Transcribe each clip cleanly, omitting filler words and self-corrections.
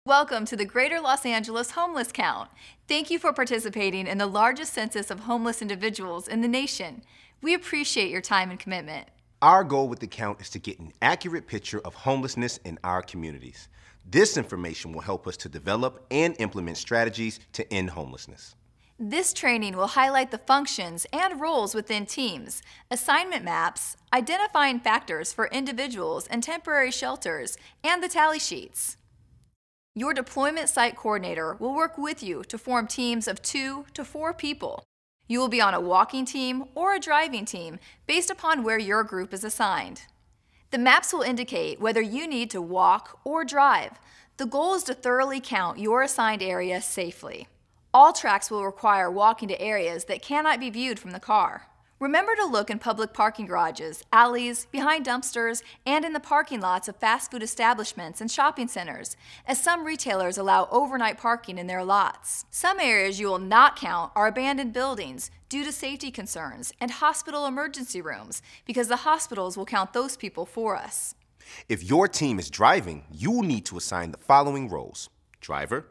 Welcome to the Greater Los Angeles Homeless Count. Thank you for participating in the largest census of homeless individuals in the nation. We appreciate your time and commitment. Our goal with the count is to get an accurate picture of homelessness in our communities. This information will help us to develop and implement strategies to end homelessness. This training will highlight the functions and roles within teams, assignment maps, identifying factors for individuals and temporary shelters, and the tally sheets. Your deployment site coordinator will work with you to form teams of 2 to 4 people. You will be on a walking team or a driving team based upon where your group is assigned. The maps will indicate whether you need to walk or drive. The goal is to thoroughly count your assigned area safely. All tracks will require walking to areas that cannot be viewed from the car. Remember to look in public parking garages, alleys, behind dumpsters, and in the parking lots of fast food establishments and shopping centers, as some retailers allow overnight parking in their lots. Some areas you will not count are abandoned buildings due to safety concerns and hospital emergency rooms, because the hospitals will count those people for us. If your team is driving, you will need to assign the following roles: driver,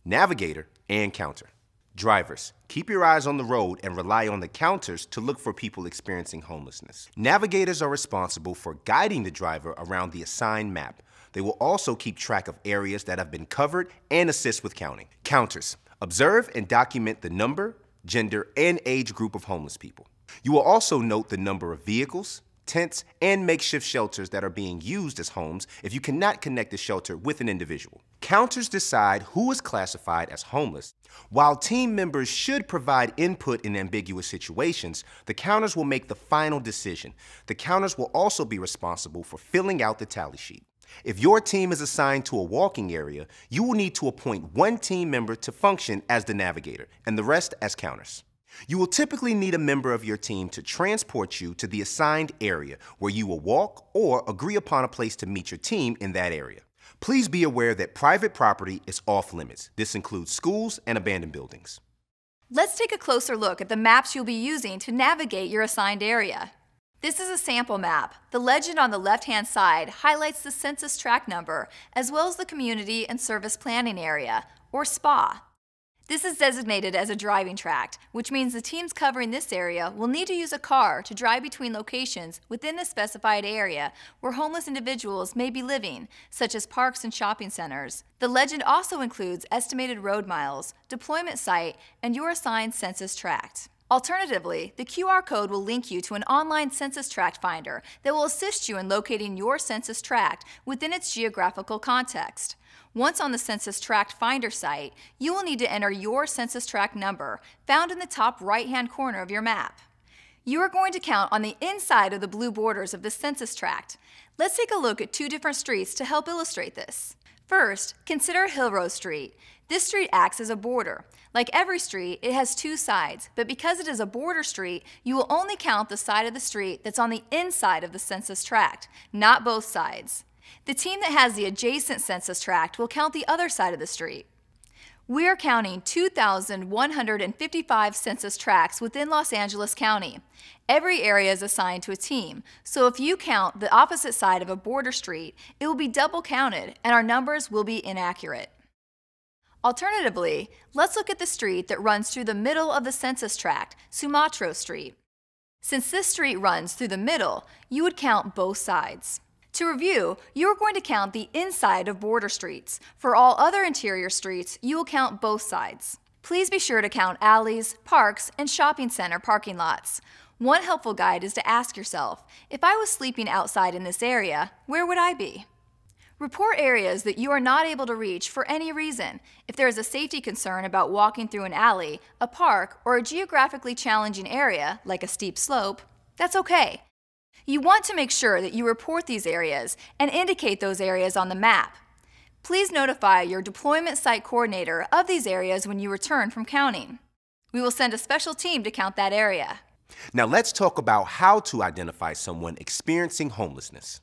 navigator, and counter. Drivers, keep your eyes on the road and rely on the counters to look for people experiencing homelessness. Navigators are responsible for guiding the driver around the assigned map. They will also keep track of areas that have been covered and assist with counting. Counters, observe and document the number, gender, and age group of homeless people. You will also note the number of vehicles, tents, and makeshift shelters that are being used as homes if you cannot connect the shelter with an individual. Counters decide who is classified as homeless. While team members should provide input in ambiguous situations, the counters will make the final decision. The counters will also be responsible for filling out the tally sheet. If your team is assigned to a walking area, you will need to appoint one team member to function as the navigator and the rest as counters. You will typically need a member of your team to transport you to the assigned area where you will walk or agree upon a place to meet your team in that area. Please be aware that private property is off limits. This includes schools and abandoned buildings. Let's take a closer look at the maps you'll be using to navigate your assigned area. This is a sample map. The legend on the left-hand side highlights the census tract number, as well as the Community and Service Planning Area, or SPA. This is designated as a driving tract, which means the teams covering this area will need to use a car to drive between locations within the specified area where homeless individuals may be living, such as parks and shopping centers. The legend also includes estimated road miles, deployment site, and your assigned census tract. Alternatively, the QR code will link you to an online census tract finder that will assist you in locating your census tract within its geographical context. Once on the Census Tract Finder site, you will need to enter your census tract number, found in the top right-hand corner of your map. You are going to count on the inside of the blue borders of the census tract. Let's take a look at 2 different streets to help illustrate this. First, consider Hill Row Street. This street acts as a border. Like every street, it has 2 sides, but because it is a border street, you will only count the side of the street that's on the inside of the census tract, not both sides. The team that has the adjacent census tract will count the other side of the street. We are counting 2,155 census tracts within Los Angeles County. Every area is assigned to a team, so if you count the opposite side of a border street, it will be double counted and our numbers will be inaccurate. Alternatively, let's look at the street that runs through the middle of the census tract, Sumatro Street. Since this street runs through the middle, you would count both sides. To review, you are going to count the inside of border streets. For all other interior streets, you will count both sides. Please be sure to count alleys, parks, and shopping center parking lots. One helpful guide is to ask yourself, if I was sleeping outside in this area, where would I be? Report areas that you are not able to reach for any reason. If there is a safety concern about walking through an alley, a park, or a geographically challenging area, like a steep slope, that's okay. You want to make sure that you report these areas and indicate those areas on the map. Please notify your deployment site coordinator of these areas when you return from counting. We will send a special team to count that area. Now let's talk about how to identify someone experiencing homelessness.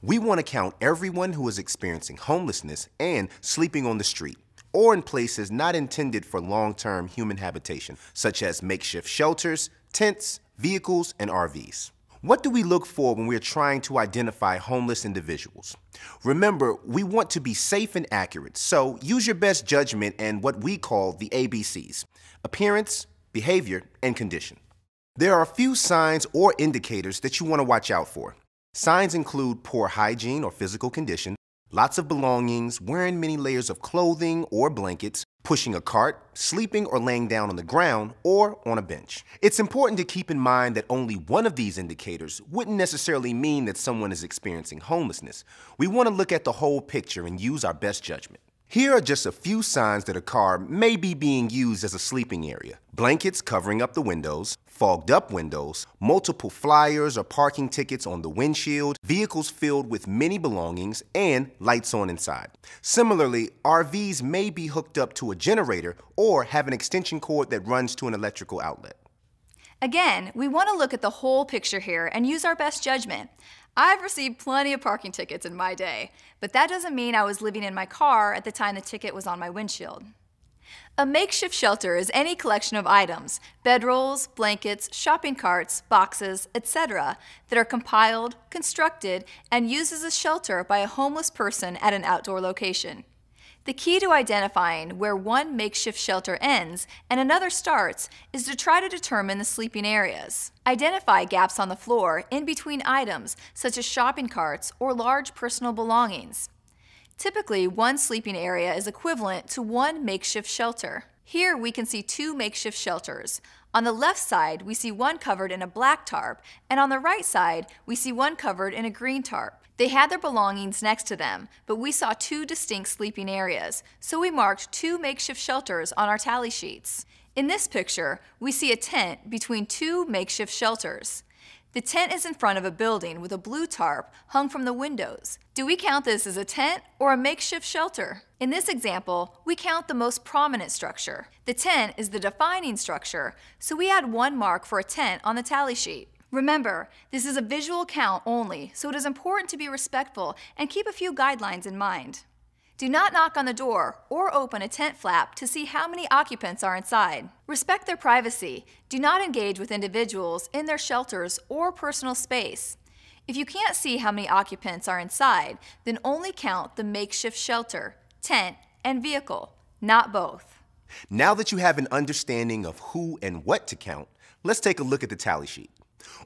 We want to count everyone who is experiencing homelessness and sleeping on the street, or in places not intended for long-term human habitation, such as makeshift shelters, tents, vehicles, and RVs. What do we look for when we're trying to identify homeless individuals? Remember, we want to be safe and accurate, so use your best judgment and what we call the ABCs: appearance, behavior, and condition. There are a few signs or indicators that you want to watch out for. Signs include poor hygiene or physical condition, lots of belongings, wearing many layers of clothing or blankets, pushing a cart, sleeping or laying down on the ground or on a bench. It's important to keep in mind that only one of these indicators wouldn't necessarily mean that someone is experiencing homelessness. We want to look at the whole picture and use our best judgment. Here are just a few signs that a car may be being used as a sleeping area: blankets covering up the windows, fogged up windows, multiple flyers or parking tickets on the windshield, vehicles filled with many belongings, and lights on inside. Similarly, RVs may be hooked up to a generator or have an extension cord that runs to an electrical outlet. Again, we want to look at the whole picture here and use our best judgment. I've received plenty of parking tickets in my day, but that doesn't mean I was living in my car at the time the ticket was on my windshield. A makeshift shelter is any collection of items, bedrolls, blankets, shopping carts, boxes, etc., that are compiled, constructed, and used as a shelter by a homeless person at an outdoor location. The key to identifying where one makeshift shelter ends and another starts is to try to determine the sleeping areas. Identify gaps on the floor in between items such as shopping carts or large personal belongings. Typically, one sleeping area is equivalent to one makeshift shelter. Here we can see two makeshift shelters. On the left side, we see one covered in a black tarp, and on the right side, we see one covered in a green tarp. They had their belongings next to them, but we saw two distinct sleeping areas, so we marked two makeshift shelters on our tally sheets. In this picture, we see a tent between two makeshift shelters. The tent is in front of a building with a blue tarp hung from the windows. Do we count this as a tent or a makeshift shelter? In this example, we count the most prominent structure. The tent is the defining structure, so we add one mark for a tent on the tally sheet. Remember, this is a visual count only, so it is important to be respectful and keep a few guidelines in mind. Do not knock on the door or open a tent flap to see how many occupants are inside. Respect their privacy. Do not engage with individuals in their shelters or personal space. If you can't see how many occupants are inside, then only count the makeshift shelter, tent, and vehicle, not both. Now that you have an understanding of who and what to count, let's take a look at the tally sheet.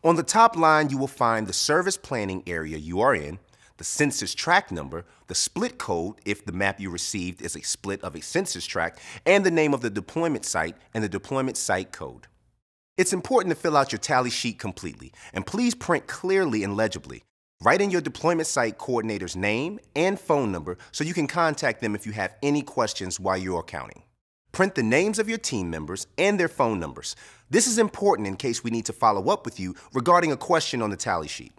On the top line, you will find the service planning area you are in, the census tract number, the split code if the map you received is a split of a census tract, and the name of the deployment site and the deployment site code. It's important to fill out your tally sheet completely, and please print clearly and legibly. Write in your deployment site coordinator's name and phone number so you can contact them if you have any questions while you are counting. Print the names of your team members and their phone numbers. This is important in case we need to follow up with you regarding a question on the tally sheet.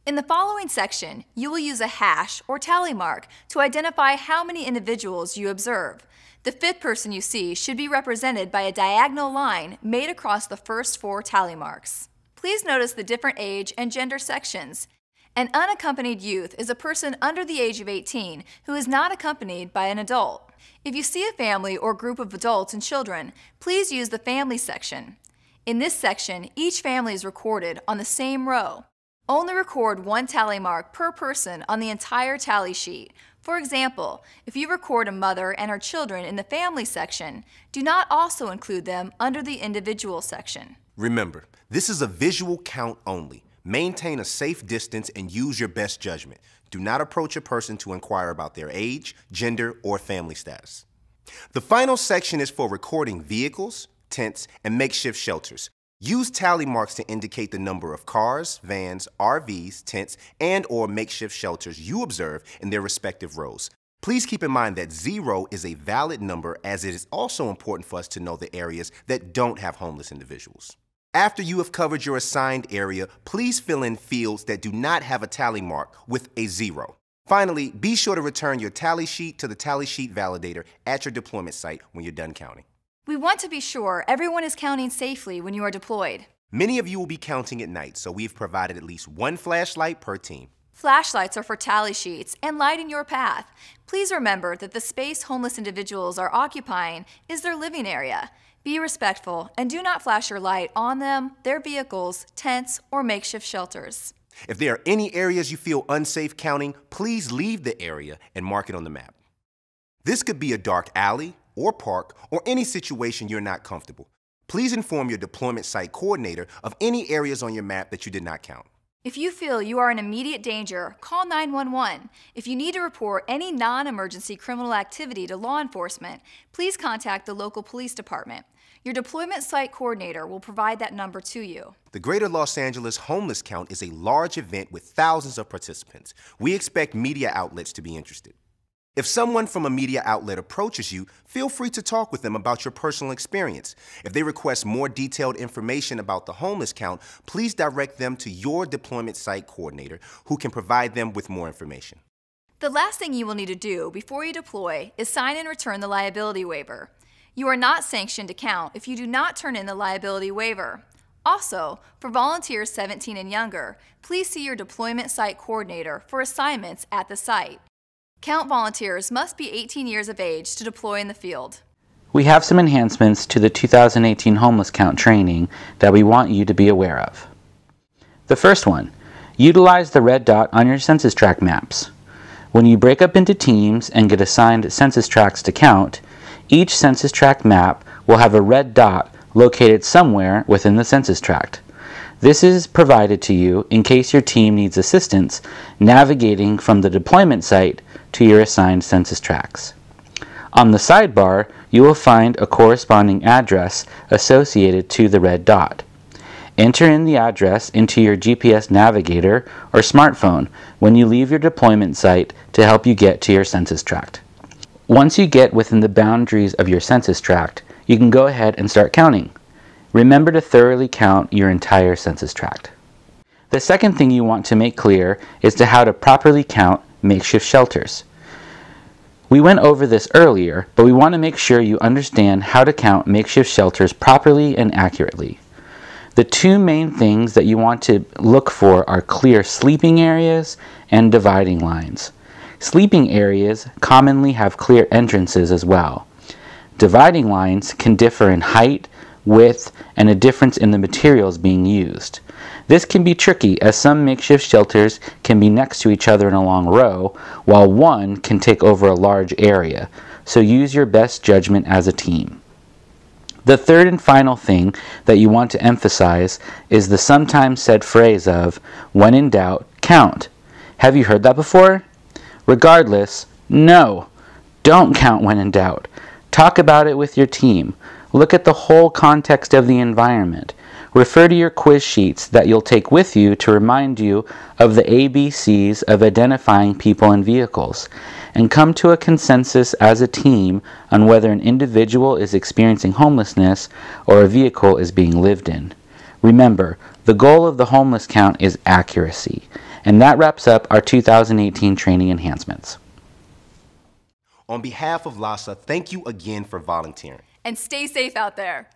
In the following section, you will use a hash or tally mark to identify how many individuals you observe. The fifth person you see should be represented by a diagonal line made across the first four tally marks. Please notice the different age and gender sections. An unaccompanied youth is a person under the age of 18 who is not accompanied by an adult. If you see a family or group of adults and children, please use the family section. In this section, each family is recorded on the same row. Only record one tally mark per person on the entire tally sheet. For example, if you record a mother and her children in the family section, do not also include them under the individual section. Remember, this is a visual count only. Maintain a safe distance and use your best judgment. Do not approach a person to inquire about their age, gender, or family status. The final section is for recording vehicles, tents, and makeshift shelters. Use tally marks to indicate the number of cars, vans, RVs, tents, and/or makeshift shelters you observe in their respective rows. Please keep in mind that 0 is a valid number, as it is also important for us to know the areas that don't have homeless individuals. After you have covered your assigned area, please fill in fields that do not have a tally mark with a 0. Finally, be sure to return your tally sheet to the tally sheet validator at your deployment site when you're done counting. We want to be sure everyone is counting safely when you are deployed. Many of you will be counting at night, so we've provided at least one flashlight per team. Flashlights are for tally sheets and lighting your path. Please remember that the space homeless individuals are occupying is their living area. Be respectful and do not flash your light on them, their vehicles, tents, or makeshift shelters. If there are any areas you feel unsafe counting, please leave the area and mark it on the map. This could be a dark alley or park or any situation you're not comfortable. Please inform your deployment site coordinator of any areas on your map that you did not count. If you feel you are in immediate danger, call 911. If you need to report any non-emergency criminal activity to law enforcement, please contact the local police department. Your deployment site coordinator will provide that number to you. The Greater Los Angeles Homeless Count is a large event with thousands of participants. We expect media outlets to be interested. If someone from a media outlet approaches you, feel free to talk with them about your personal experience. If they request more detailed information about the homeless count, please direct them to your deployment site coordinator, who can provide them with more information. The last thing you will need to do before you deploy is sign and return the liability waiver. You are not sanctioned to count if you do not turn in the liability waiver. Also, for volunteers 17 and younger, please see your deployment site coordinator for assignments at the site. Count volunteers must be 18 years of age to deploy in the field. We have some enhancements to the 2018 Homeless Count training that we want you to be aware of. The first one, utilize the red dot on your census tract maps. When you break up into teams and get assigned census tracts to count, each census tract map will have a red dot located somewhere within the census tract. This is provided to you in case your team needs assistance navigating from the deployment site to your assigned census tracts. On the sidebar, you will find a corresponding address associated to the red dot. Enter in the address into your GPS navigator or smartphone when you leave your deployment site to help you get to your census tract. Once you get within the boundaries of your census tract, you can go ahead and start counting. Remember to thoroughly count your entire census tract. The second thing you want to make clear is how to properly count makeshift shelters. We went over this earlier, but we want to make sure you understand how to count makeshift shelters properly and accurately. The two main things that you want to look for are clear sleeping areas and dividing lines. Sleeping areas commonly have clear entrances as well. Dividing lines can differ in height, width, and a difference in the materials being used. This can be tricky as some makeshift shelters can be next to each other in a long row, while one can take over a large area, so use your best judgment as a team. The third and final thing that you want to emphasize is the sometimes said phrase of, when in doubt, count. Have you heard that before? Regardless, no, don't count when in doubt. Talk about it with your team. Look at the whole context of the environment. Refer to your quiz sheets that you'll take with you to remind you of the ABCs of identifying people and vehicles, and come to a consensus as a team on whether an individual is experiencing homelessness or a vehicle is being lived in. Remember, the goal of the homeless count is accuracy, and that wraps up our 2018 training enhancements. On behalf of LAHSA, thank you again for volunteering. And stay safe out there.